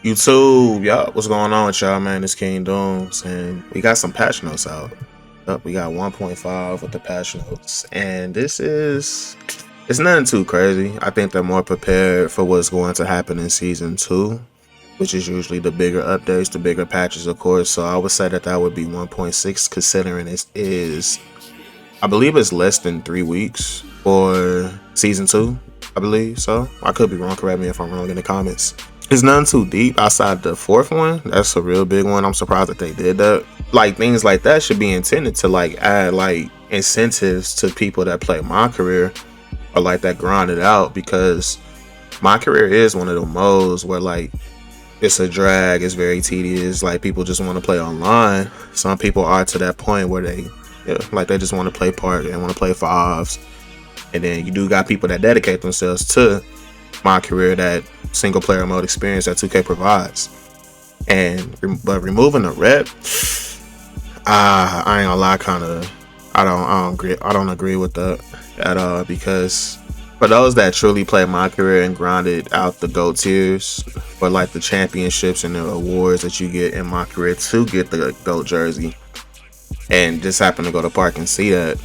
YouTube, y'all, what's going on with y'all, man? It's KangDooms, and we got some patch notes out. Up, we got 1.5 with the patch notes, and it's nothing too crazy. I think they're more prepared for what's going to happen in season 2, which is usually the bigger updates, the bigger patches, of course. So I would say that would be 1.6, considering I believe it's less than 3 weeks for season 2. I believe so. I could be wrong. Correct me if I'm wrong in the comments. It's nothing too deep outside the fourth one. That's a real big one. I'm surprised that they did that. Like, things like that should be intended to like add like incentives to people that play my career or like that grind it out, because my career is one of the modes where like it's a drag, it's very tedious. Like, people just want to play online. Some people are to that point where they just want to play park and want to play fives. And then you do got people that dedicate themselves to my career, that single player mode experience that 2K provides. But removing the rep, I ain't gonna lie, I don't agree with that at all, because for those that truly play my career and grinded out the GOAT tiers for like the championships and the awards that you get in my career to get the GOAT jersey, and just happen to go to park and see that,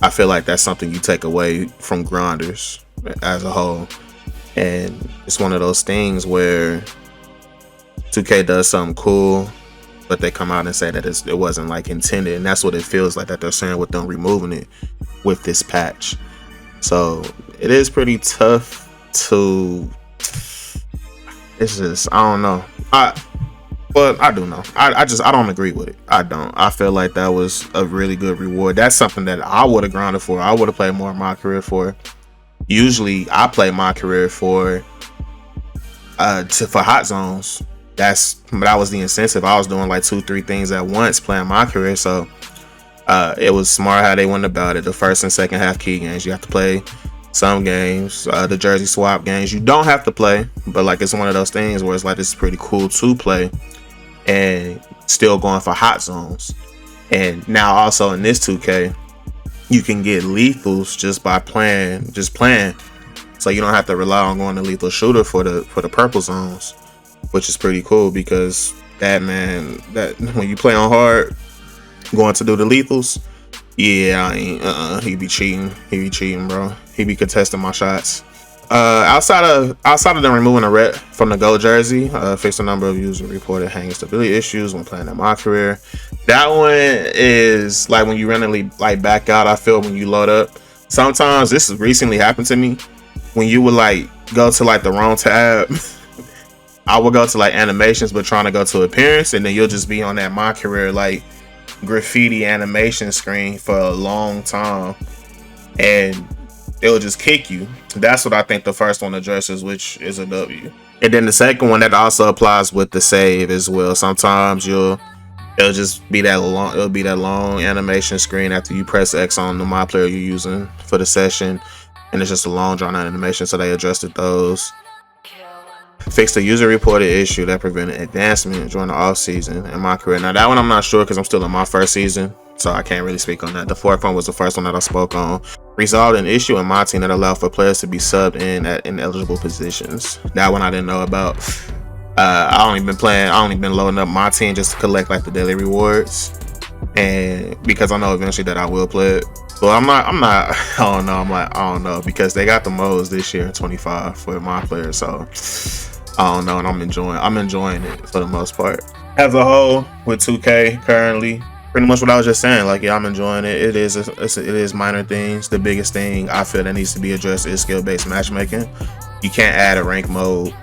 I feel like that's something you take away from grinders as a whole. And it's one of those things where 2K does something cool, but they come out and say that it wasn't like intended, and that's what it feels like that they're saying with them removing it with this patch. So it is pretty tough to. It's just, I don't know. But I do know. I don't agree with it. I don't. I feel like that was a really good reward. That's something that I would have grinded for. I would have played more of my career for. Usually I play my career for hot zones. That was the incentive. I was doing like 2-3 things at once playing my career. So it was smart how they went about it. The first and second half key games, you have to play some games. The jersey swap games, you don't have to play, but like, it's one of those things where it's like, it's pretty cool to play and still going for hot zones. And now also in this 2K, you can get lethals just by playing. So you don't have to rely on going to lethal shooter for the purple zones, which is pretty cool, because that when you play on hard, going to do the lethals, yeah, he be cheating, bro. He be contesting my shots. Outside of them removing the rep from the GOAT jersey, fixed a number of user reported hanging stability issues when playing in my career. That one is like when you randomly like back out. I feel when you load up. Sometimes this has recently happened to me. When you would like go to like the wrong tab, I would go to like animations, but trying to go to appearance, and then you'll just be on that my career like graffiti animation screen for a long time, and it'll just kick you. That's what I think the first one addresses, which is a W. And then the second one, that also applies with the save as well. Sometimes it'll just be that long animation screen after you press X on the my player you're using for the session, and it's just a long drawn out animation. So they adjusted those. Fixed the user reported issue that prevented advancement during the off season in my career. Now that one I'm not sure, because I'm still in my first season, so I can't really speak on that. The fourth one was the first one that I spoke on. Resolved an issue in my team that allowed for players to be subbed in at ineligible positions. That one I didn't know about. I only been loading up my team just to collect like the daily rewards, and because I know eventually that I will play it. But I don't know, because they got the modes this year in 25 for my players, so I don't know, and I'm enjoying it for the most part. As a whole, with 2K currently, pretty much what I was just saying, like, yeah, I'm enjoying it. It is minor things. The biggest thing I feel that needs to be addressed is skill-based matchmaking. You can't add a rank mode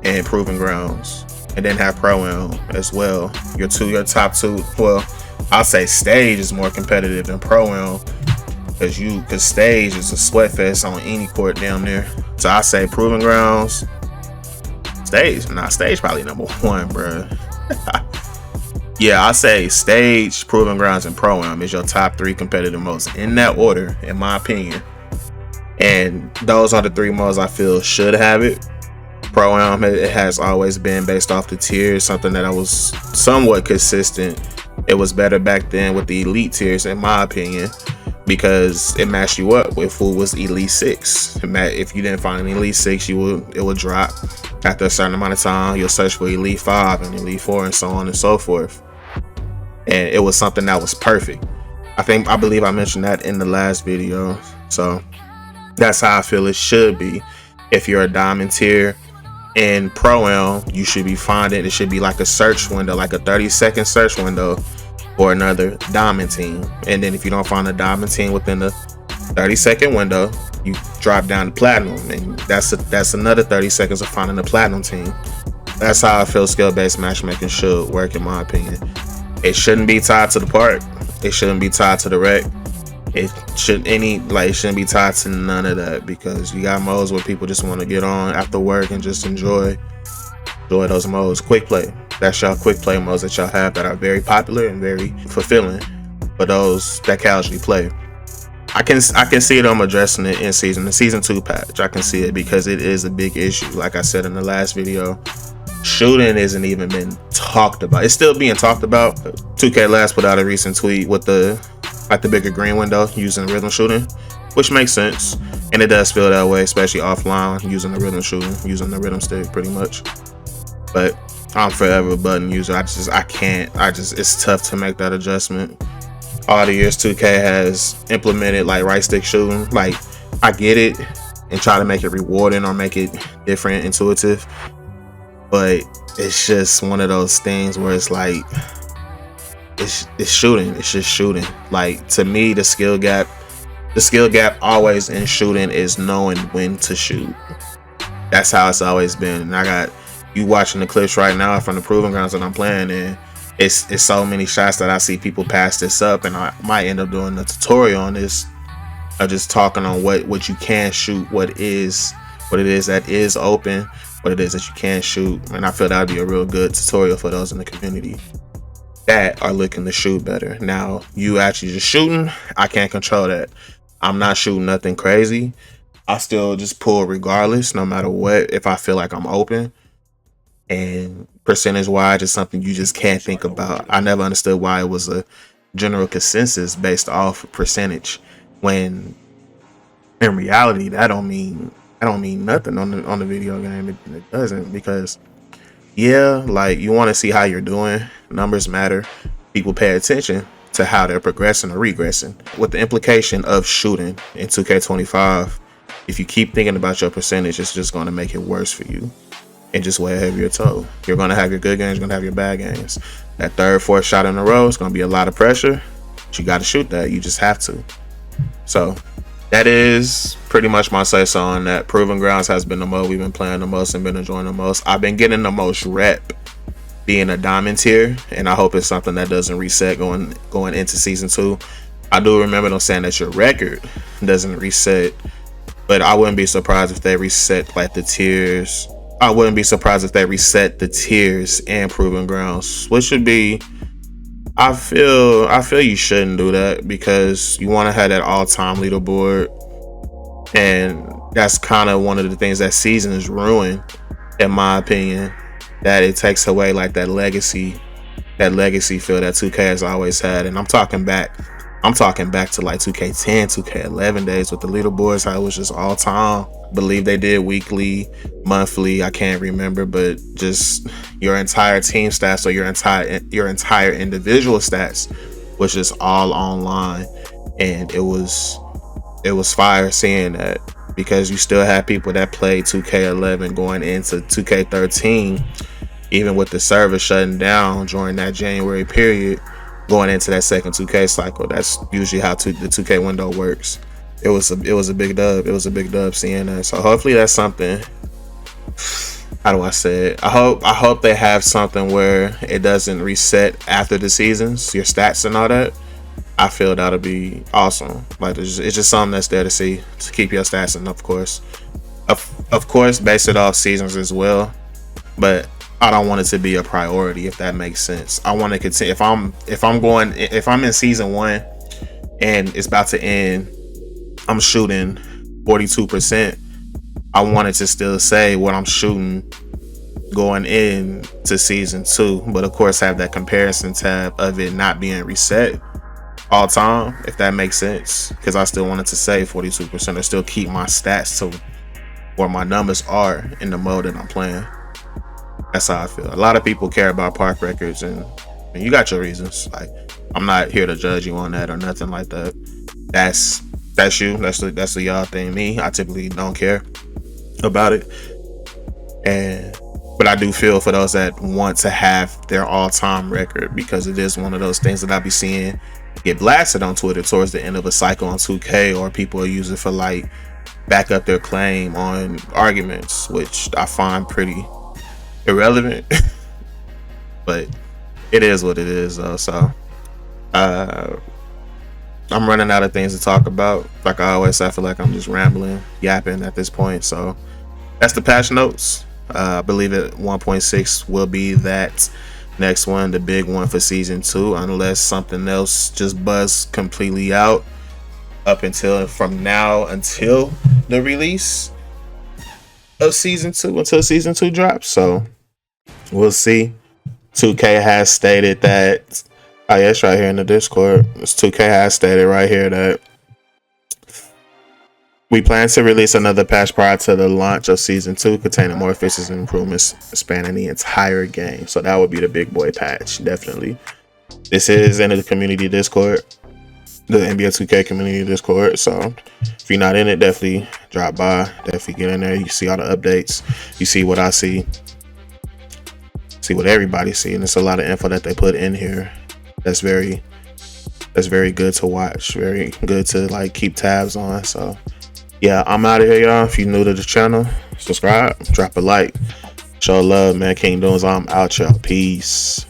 and proving grounds and then have pro-am as well. Your top two, well, I'll say stage is more competitive than pro-am, because stage is a sweat fest on any court down there. So I say proving grounds, stage probably number one, bro. Yeah, I say stage, proving grounds, and pro-am is your top 3 competitive modes in that order, in my opinion. And those are the 3 modes I feel should have it. Pro-am, it has always been based off the tiers, something that I was somewhat consistent. It was better back then with the elite tiers, in my opinion. because it matched you up with who was Elite 6. If you didn't find an Elite 6, it would drop after a certain amount of time. You'll search for Elite 5 and Elite 4 and so on and so forth. And it was something that was perfect. I believe I mentioned that in the last video. So that's how I feel it should be. If you're a diamond tier in Pro-Am, you should be finding, it should be like a search window, like a 30-second search window for another diamond team. And then if you don't find a diamond team within the 30-second window, you drop down to platinum, and that's another 30 seconds of finding a platinum team. That's how I feel skill-based matchmaking should work, in my opinion. It shouldn't be tied to the park. It shouldn't be tied to the wreck. It shouldn't be tied to none of that, because you got modes where people just want to get on after work and just enjoy those modes. Quick play. That's y'all quick play modes that y'all have that are very popular and very fulfilling for those that casually play. I can see them addressing it in the season 2 patch. I can see it because it is a big issue. Like I said in the last video, shooting isn't even been talked about. It's still being talked about. 2K last put out a recent tweet with the bigger green window using rhythm shooting, which makes sense, and it does feel that way, especially offline, using the rhythm shooting, using the rhythm stick pretty much. But I'm forever a button user. It's tough to make that adjustment. All the years 2K has implemented like right stick shooting, like I get it, and try to make it rewarding or make it different, intuitive, but it's just one of those things where it's like it's shooting. It's just shooting. Like, to me, the skill gap always in shooting is knowing when to shoot. That's how it's always been. And I got you watching the clips right now from the Proving Grounds that I'm playing, and it's so many shots that I see people pass this up, and I might end up doing a tutorial on this, or just talking on what you can shoot, what it is that is open, what it is that you can shoot. And I feel that would be a real good tutorial for those in the community that are looking to shoot better. Now, you actually just shooting, I can't control that. I'm not shooting nothing crazy. I still just pull regardless, no matter what, if I feel like I'm open. And percentage wise is something you just can't think about. I never understood why it was a general consensus based off percentage, when in reality that don't mean nothing on the video game. It doesn't, because yeah, like, you want to see how you're doing. Numbers matter. People pay attention to how they're progressing or regressing. With the implication of shooting in 2K25, if you keep thinking about your percentage, it's just going to make it worse for you and just weigh ahead of your toe. You're going to have your good games, you're going to have your bad games. That third, fourth shot in a row is going to be a lot of pressure, but you got to shoot that. You just have to. So that is pretty much my say-so on that. Proving Grounds has been the mode we've been playing the most and been enjoying the most. I've been getting the most rep being a diamond tier, and I hope it's something that doesn't reset going into season 2. I do remember them saying that your record doesn't reset, but I wouldn't be surprised if they reset like the tiers. I wouldn't be surprised if they reset the tiers and Proving Grounds, which would be, I feel you shouldn't do that, because you want to have that all-time leaderboard, and that's kind of one of the things that seasons ruin, in my opinion, that it takes away like that legacy feel that 2K has always had. And I'm talking back to like 2K10, 2K11 days with the leaderboards, how it was just all time. I believe they did weekly, monthly, I can't remember, but just your entire team stats or your entire individual stats was just all online. And it was fire seeing that, because you still have people that played 2K11 going into 2K13, even with the server shutting down during that January period, going into that second 2K cycle. That's usually how the 2K window works. It was a big dub. It was a big dub seeing that. So hopefully that's something. How do I say it? I hope they have something where it doesn't reset after the seasons, your stats and all that. I feel that'll be awesome. Like, it's just something that's there to see, to keep your stats, and of course base it off seasons as well. But I don't want it to be a priority, if that makes sense. I want to continue. If I'm in season 1 and it's about to end, I'm shooting 42%. I wanted to still say what I'm shooting going into season 2, but of course have that comparison tab of it not being reset. all time, if that makes sense, because I still wanted to say 42% or still keep my stats to where my numbers are in the mode that I'm playing. That's how I feel. A lot of people care about park records, and you got your reasons. Like, I'm not here to judge you on that or nothing like that. That's you. That's the y'all thing. Me, I typically don't care about it. And but I do feel for those that want to have their all-time record, because it is one of those things that I be seeing get blasted on Twitter towards the end of a cycle on 2K, or people use it for like back up their claim on arguments, which I find pretty irrelevant. But it is what it is though. So uh I'm running out of things to talk about. Like I always say, I feel like I'm just rambling, yapping at this point. So that's the patch notes. I believe it 1.6 will be that next one, the big one for season 2, unless something else just buzzed completely out up until from now until the release of season 2, until season 2 drops. So we'll see. 2K has stated that, oh yeah, it's right here in the Discord. 2K has stated right here that we plan to release another patch prior to the launch of Season 2 containing more features and improvements spanning the entire game. So that would be the big boy patch, definitely. This is in the community Discord, the NBA 2K community Discord. So if you're not in it, definitely drop by. Definitely get in there. You see all the updates. You see what I see. See what everybody see. And it's a lot of info that they put in here. That's very good to watch. Very good to like keep tabs on. So yeah, I'm out of here, y'all. If you're new to the channel, subscribe, drop a like, show love, man. KangDooms, I'm out, y'all. Peace.